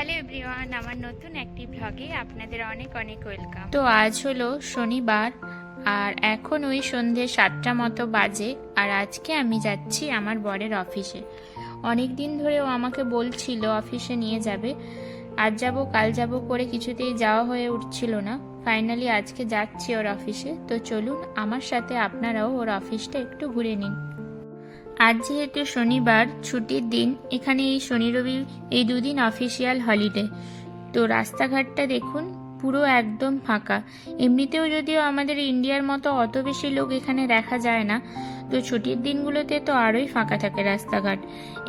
Hello everyone, আমার নতুন একটি ব্লগে আপনাদের অনেক অনেক ওয়েলকাম। তো আজ হলো শনিবার আর এখন ওই সন্ধে 7টা মতো বাজে। আর আজকে আমি যাচ্ছি আমার বরের অফিসে। অনেক দিন ধরে ও আমাকে বলছিল অফিসে নিয়ে যাবে, আজ যাব কাল যাব করে কিছুতেই যাওয়া হয়ে উঠছিল না। ফাইনালি আজকে যাচ্ছি ওর অফিসে। তো চলুন আমার সাথে আপনারাও ওর অফিসটা একটু ঘুরে নিন। আজ যেহেতু শনিবার ছুটির দিন, এখানে এই শনি রবি এই দুদিন অফিসিয়াল হলিডে। তো রাস্তাঘাটটা দেখুন, পুরো একদম ফাঁকা। এমনিতেও যদিও আমাদের ইন্ডিয়ার মতো অত বেশি লোক এখানে দেখা যায় না, তো ছুটির দিনগুলোতে তো আরোই ফাঁকা থাকে রাস্তাঘাট।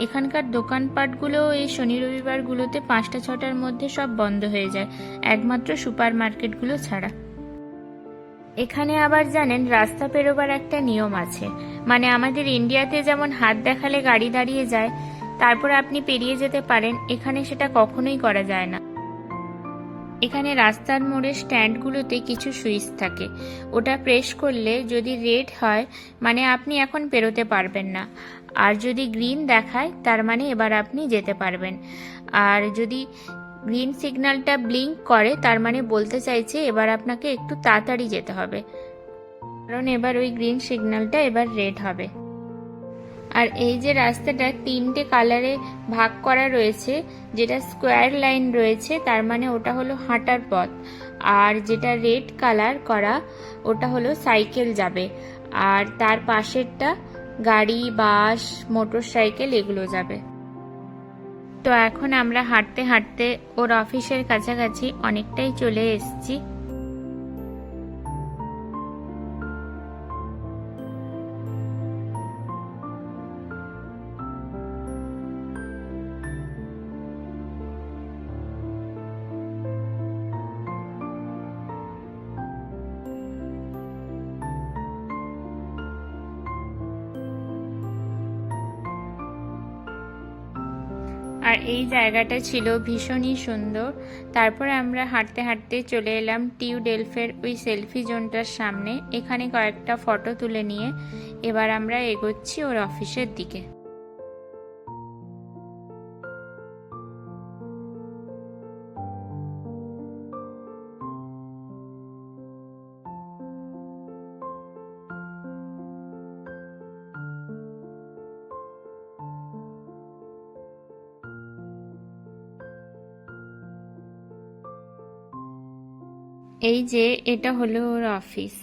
এখানকার দোকানপাটগুলো এই শনি রবিবারগুলোতে 5টা 6টার মধ্যে সব বন্ধ হয়ে যায়, একমাত্র সুপার মার্কেটগুলো ছাড়া। এখানে আবার জানেন, রাস্তা পেরোবার একটা নিয়ম আছে। মানে আমাদের ইন্ডিয়াতে যেমন হাত দেখালে গাড়ি দাঁড়িয়ে যায়, তারপর আপনি পেরিয়ে যেতে পারেন, এখানে সেটা কখনোই করা যায় না। এখানে রাস্তার মোড়ে স্ট্যান্ডগুলোতে কিছু সুইচ থাকে, ওটা প্রেস করলে যদি রেড হয় মানে আপনি এখন পেরোতে পারবেন না, আর যদি গ্রিন দেখায় তার মানে এবার আপনি যেতে পারবেন। আর যদি গ্রিন সিগন্যালটা ব্লিঙ্ক করে তার মানে বলতে চাইছে এবার আপনাকে একটু তাড়াতাড়ি যেতে হবে, কারণ এবার ওই গ্রিন সিগন্যালটা এবার রেড হবে। আর এই যে রাস্তাটা 3টে কালারে ভাগ করা রয়েছে, যেটা স্কোয়ার লাইন রয়েছে তার মানে ওটা হলো হাঁটার পথ, আর যেটা রেড কালার করা ওটা হলো সাইকেল যাবে, আর তার পাশেরটা গাড়ি বাস মোটর সাইকেল এগুলো যাবে। তো এখন আমরা হাঁটতে হাঁটতে ওর অফিসের কাছাকাছি অনেকটাই চলে এসেছি। আর এই জায়গাটা ছিল ভীষণই সুন্দর। তারপরে আমরা হাঁটতে হাঁটতে চলে এলাম টিউ ডেলফের ওই সেলফি জোনটার সামনে। এখানে কয়েকটা ফটো তুলে নিয়ে এবার আমরা এগোচ্ছি ওর অফিসের দিকে। এই যে এটা হলো ওর অফিস।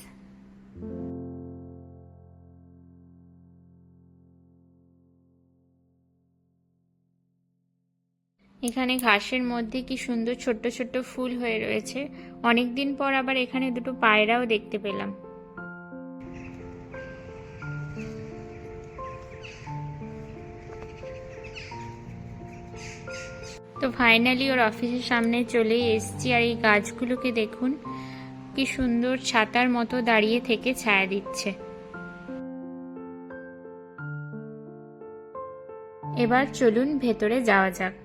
এখানে ঘাসের মধ্যে কি সুন্দর ছোট্ট ছোট্ট ফুল হয়ে রয়েছে। অনেকদিন পর আবার এখানে দুটো পায়রাও দেখতে পেলাম। তো ফাইনালি ওর অফিসের সামনে চলে এসেছি। আর এই গাছগুলোকে দেখুন, কি সুন্দর ছাতার মতো দাঁড়িয়ে থেকে ছায়া দিচ্ছে। এবার চলুন ভেতরে যাওয়া যাক।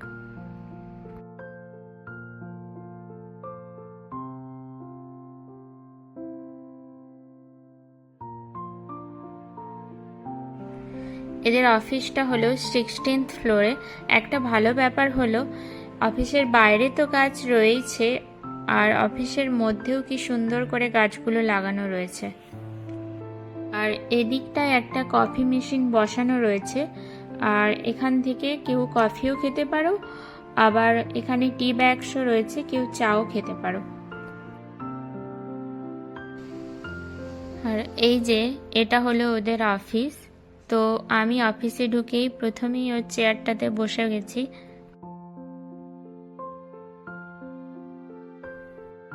এদের অফিসটা হলো 16th ফ্লোরে। একটা ভালো ব্যাপার হলো অফিসের বাইরে তো গাছ রয়েছে, আর অফিসের মধ্যেও কি সুন্দর করে গাছগুলো লাগানো রয়েছে। আর এদিকটায় একটা কফি মেশিন বসানো রয়েছে, আর এখান থেকে কেউ কফিও খেতে পারো, আবার এখানে টি ব্যাগসও রয়েছে, কেউ চাও খেতে পারো। আর এই যে এটা হলো ওদের অফিস। তো আমি অফিসে ঢুকেই প্রথমেই ওর চেয়ারটাতে বসে গেছি।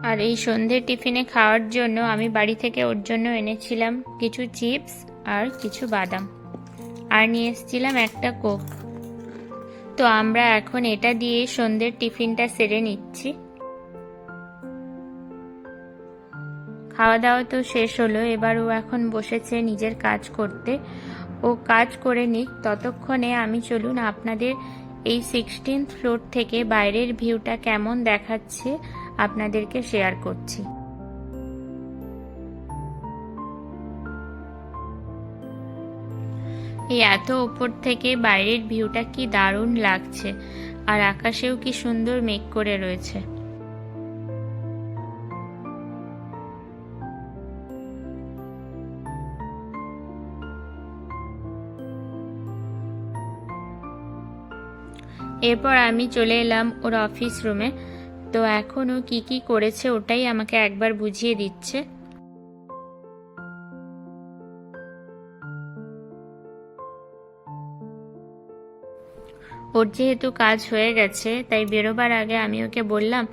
আর এই সন্ধ্যে টিফিনে খাওয়ার জন্য আমি বাড়ি থেকে ওর জন্য এনেছিলাম কিছু চিপস আর কিছু বাদাম, আর নিয়ে এসেছিলাম একটা কোক। তো আমরা এখন এটা দিয়ে সন্ধ্যের টিফিনটা সেরে নিচ্ছি। খাওয়া দাওয়া তো শেষ হলো, এবার ও এখন বসেছে নিজের কাজ করতে। ও কাজ করে নিক, ততক্ষণে আমি চলুন আপনাদের এই 16th ফ্লোর থেকে বাইরের ভিউটা কেমন দেখাচ্ছে আপনাদেরকে শেয়ার করছি। এই এত উপর থেকে বাইরের ভিউটা কি দারুণ লাগছে। আর আকাশেও কি সুন্দর মেঘ করে রয়েছে। এরপর আমি চলে এলাম ওর অফিস রুমে। তো এখন ও কি কি করেছে ওটাই আমাকে একবার বুঝিয়ে দিচ্ছে। ওর যেহেতু কাজ হয়ে গেছে তাই বেরোবার আগে আমি ওকে বললাম,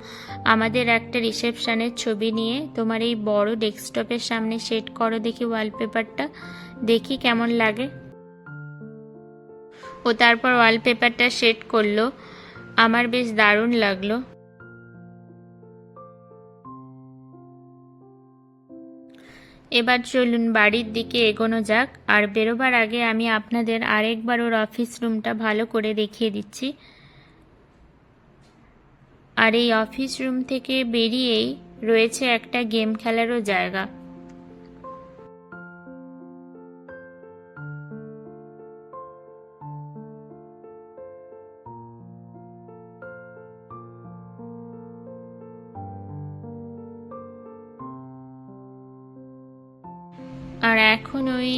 আমাদের একটা রিসেপশনের ছবি নিয়ে তোমার এই বড় ডেস্কটপের সামনে সেট করো দেখি ওয়ালপেপারটা, দেখি কেমন লাগে। ও তারপর ওয়ালপেপারটা সেট করলো, আমার বেশ দারুণ লাগলো। এবার চলুন বাড়ির দিকে এগোনো যাক। আর বেরোবার আগে আমি আপনাদের আরেকবার ওর অফিস রুমটা ভালো করে দেখিয়ে দিচ্ছি। আর এই অফিস রুম থেকে বেরিয়েই রয়েছে একটা গেম খেলারও জায়গা। আর এখন ওই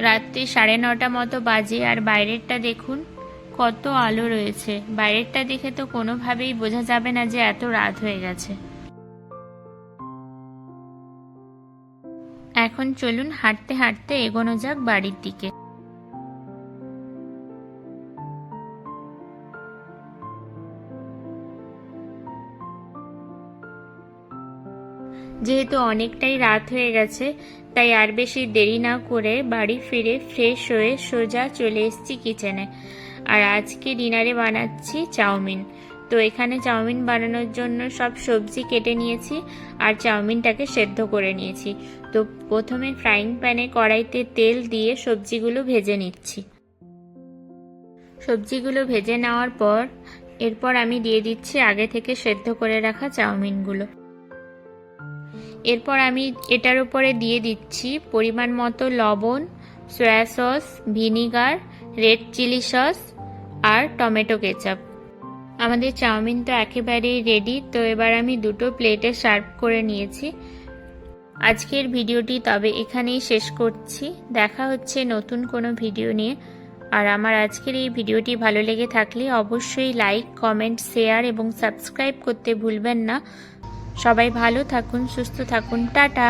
রাত্রি 9:30 মতো বাজে, আর বাইরেরটা দেখুন কত আলো রয়েছে। বাইরেরটা দেখে তো কোনোভাবেই বোঝা যাবে না যে এত রাত হয়ে গেছে। এখন চলুন হাঁটতে হাঁটতে এগোনো যাক বাড়ির দিকে। যেহেতু অনেকটাই রাত হয়ে গেছে তাই আর বেশি দেরি না করে বাড়ি ফিরে ফ্রেশ হয়ে সোজা চলে এসেছি কিচেনে। আর আজকে ডিনারে বানাচ্ছি চাউমিন। তো এখানে চাউমিন বানানোর জন্য সব সবজি কেটে নিয়েছি আর চাউমিনটাকে সেদ্ধ করে নিয়েছি। তো প্রথমে ফ্রাইং প্যানে কড়াইতে তেল দিয়ে সবজিগুলো ভেজে নিচ্ছি। সবজিগুলো ভেজে নেওয়ার পর এরপর আমি দিয়ে দিচ্ছি আগে থেকে সেদ্ধ করে রাখা চাউমিনগুলো। এরপর আমি এটার উপরে দিয়ে দিচ্ছি পরিমাণ মতো লবণ, soya sauce, vinegar, red chilli sauce আর টমেটো কেচাপ। আমাদের চাউমিন তো একেবারেই রেডি। তো এবার আমি দুটো প্লেটে সার্ভ করে নিয়েছি। আজকের ভিডিওটি তবে এখানেই শেষ করছি। দেখা হচ্ছে নতুন কোনো ভিডিও নিয়ে। আর আমার আজকের এই ভিডিওটি ভালো লেগে থাকলে অবশ্যই লাইক, কমেন্ট, শেয়ার এবং সাবস্ক্রাইব করতে ভুলবেন না। সবাই ভালো থাকুন, সুস্থ থাকুন, টাটা।